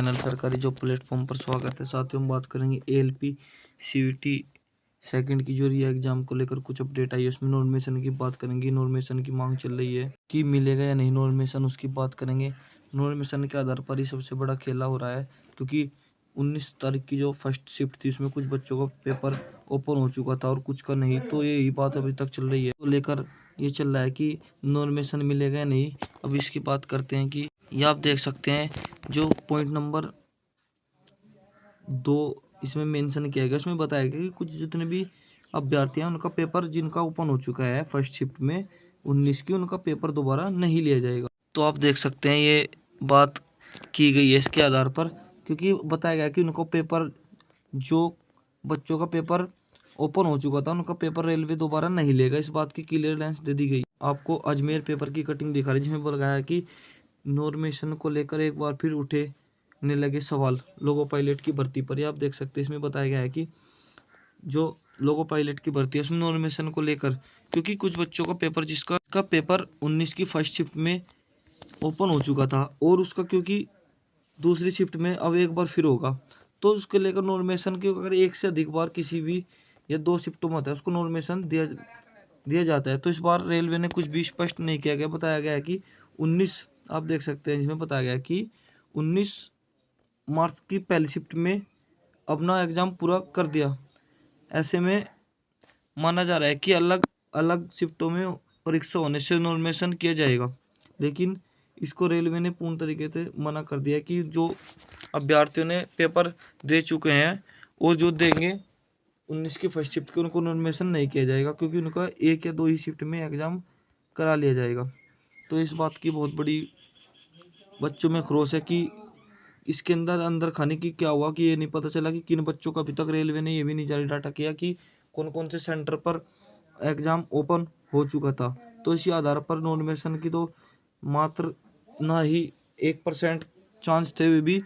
Channel सरकारी job platform पर स्वागत है। साथियों, हम बात करेंगे एएलपी सीवीटी सेकंड की जो री एग्जाम को लेकर कुछ अपडेट आई है। उसमें नॉर्मेशन की बात करेंगे। नॉर्मेशन की मांग चल रही है कि मिलेगा या नहीं नॉर्मेशन, उसकी बात करेंगे। नॉर्मेशन के आधार पर ही सबसे बड़ा खेला हो रहा है, क्योंकि 19 तारीख की जो फर्स्ट शिफ्ट थी उसमें कुछ बच्चों का पेपर ओपन हो चुका था और कुछ का नहीं। तो यही बात अभी तक चल रही है, तो लेकर ये चल रहा है कि नॉर्मेशन मिलेगा या नहीं। अब इसकी बात करते हैं कि ये आप देख सकते हैं जो पॉइंट नंबर 2 इसमें मेंशन किया गया, उसमें बताया गया कि कुछ जितने भी अभ्यर्थी हैं उनका पेपर जिनका ओपन हो चुका है फर्स्ट शिफ्ट में 19 की, उनका पेपर दोबारा नहीं लिया जाएगा। तो आप देख सकते हैं ये बात की गई है इसके आधार पर, क्योंकि बताया गया कि उनको पेपर जो बच्चों का पेपर ओपन हो चुका था उनका पेपर रेलवे दोबारा नहीं लेगा। इस बात की क्लियरेंस दे दी गई। आपको अजमेर पेपर की कटिंग दिखा रही है, जिसमें बताया है कि नॉर्मेशन को लेकर एक बार फिर उठने लगे सवाल लोगो पायलट की भर्ती पर। ये आप देख सकते हैं इसमें बताया गया है कि जो लोगो पायलट की भर्ती है उसमें नॉर्मेशन को लेकर, क्योंकि कुछ बच्चों का पेपर जिसका पेपर 19 की फर्स्ट शिफ्ट में ओपन हो चुका था और उसका क्योंकि दूसरी शिफ्ट में अब एक बार फिर होगा, तो उसको लेकर नॉर्मेशन की अगर एक से अधिक बार किसी भी या 2 शिफ्टों में होता है उसको नॉर्मेशन दिया जाता है। तो इस बार रेलवे ने कुछ भी स्पष्ट नहीं किया गया। बताया गया है कि 19 आप देख सकते हैं जिसमें बताया गया है कि 19 मार्च की पहली शिफ्ट में अपना एग्ज़ाम पूरा कर दिया। ऐसे में माना जा रहा है कि अलग अलग शिफ्टों में परीक्षा होने से नॉर्मेशन किया जाएगा, लेकिन इसको रेलवे ने पूर्ण तरीके से मना कर दिया कि जो अभ्यर्थियों ने पेपर दे चुके हैं और जो देंगे 19 की फर्स्ट शिफ्ट के, उनको नॉर्मेशन नहीं किया जाएगा, क्योंकि उनका 1 या 2 ही शिफ्ट में एग्ज़ाम करा लिया जाएगा। तो इस बात की बहुत बड़ी बच्चों में क्रोश है कि इसके अंदर अंदर खाने की क्या हुआ कि ये नहीं पता चला कि किन बच्चों का अभी तक रेलवे ने ये भी नहीं जारी डाटा किया कि कौन कौन से सेंटर पर एग्ज़ाम ओपन हो चुका था। तो इसी आधार पर नॉर्मेशन की तो मात्र ना ही 1% चांस थे, वे भी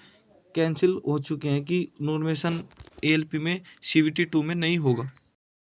कैंसिल हो चुके हैं कि नॉर्मेशन एएलपी में सीवीटी 2 में नहीं होगा।